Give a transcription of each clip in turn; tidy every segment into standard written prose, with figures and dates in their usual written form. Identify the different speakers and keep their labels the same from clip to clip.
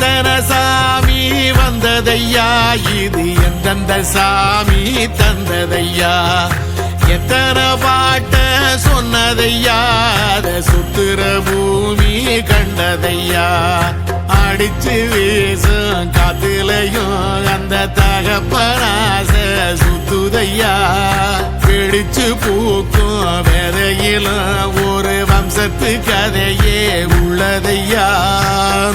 Speaker 1: எத்தனை சாமி வந்ததையா, இது எந்தெந்த சாமி தந்ததையா, எத்தனை பாட்ட சொன்னதையா, அத சுத்துற பூமி கண்டதையா, அடிச்சு வீசும் காத்துலையும் அந்த தகப்பனாச சுத்துதையா, பிடிச்சு பூக்கும் வேதையிலும் ஒரு வம்சத்து கதையே உள்ளதையா,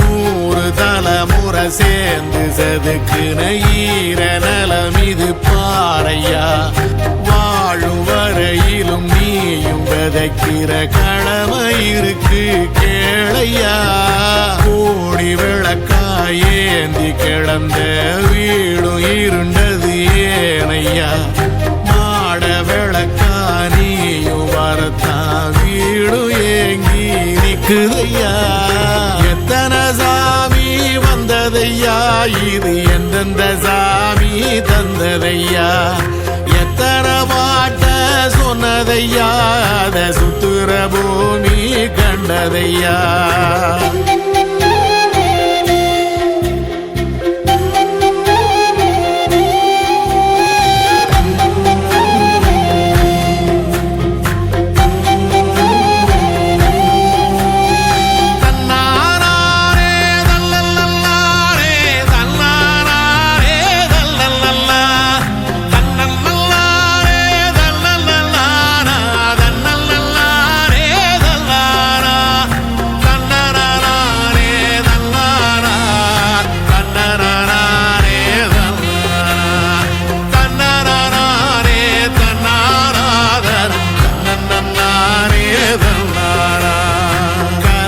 Speaker 1: 100 தலைமுறை சேர்ந்து செதுக்குன ஈர நலம் இது பாறையா, வாழும் வரையிலும் நீயும் விதைக்கிற கடமை இருக்கு கேளையா, கோடி விளக்காயேந்தி கிடந்த வீடும் இருண்டது ஏனையா, மாட விளக்கா நீயும் வரத்தான் வீடும் ஏங்கி நிக்குதையா, எத்தனை சாமி வந்ததையா, இது எந்தெந்த சாமி தந்ததையா, எத்தனை பாட்ட சொன்னதையா, அத சுத்துற பூமி கண்டதையா.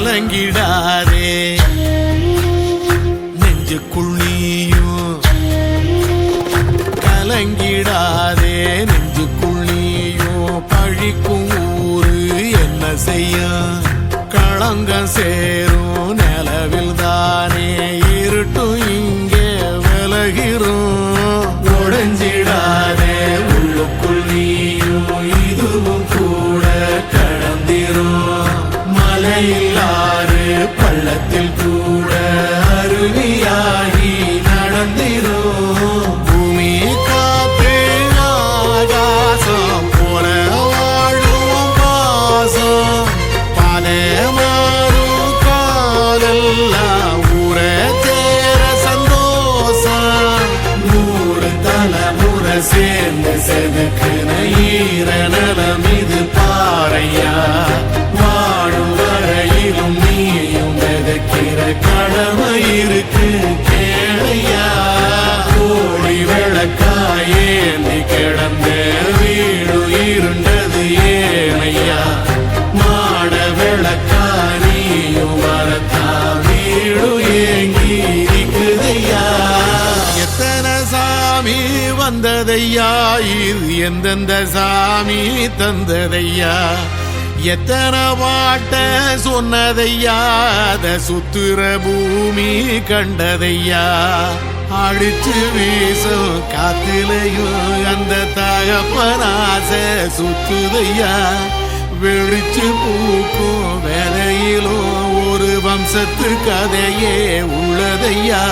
Speaker 1: கலங்கிடாதே நெஞ்சுக்குள்ளியும், கலங்கிடாதே நெஞ்சுக்குள்ளியும், பழிக்கும் ஊரு என்ன செய்ய, களங்கம் சேரும் நிலவில் தானே இருட்டும் இங்கே விலகிறோம், உடைஞ்சிடாதே உள்ளுக்குள் நீயும் இதுவும் கூட கடந்திரும், மலையில்லாறு பள்ளத்தில் கூட அருவியாகி நடந்திரும், பூமி காத்து ஆகாசம் போல வாழும் பாசம், பாலே மாறும் காலெல்லாம் ஊர தேர சந்தோஷம், 100 தலைமுறை சேர்ந்து செதுக்குன ஈர நலம் இது பாறையா, வாழும் வரையிலும் நீயும் விதைக்கிற கடமை இருக்கு கேளையா, கோடி விளக்காயேந்தி கிடந்த வீடு இருண்டது ஏனையா, மாட விளக்கா நீயும் வரத்தா வீடு ஏங்கி இருக்குதையா, எத்தனை சாமி வந்ததையா, இது எந்தெந்த சாமி தந்ததையா, எத்தனை பாட்ட சொன்னதையா, அத சுத்துற பூமி கண்டதையா, அடிச்சு வீசும் காத்திலையும் அந்த தகப்பனாச சுத்துதையா, வெடிச்சு பூக்கும் வேலையிலும் ஒரு வம்சத்து கதையே உள்ளதையா.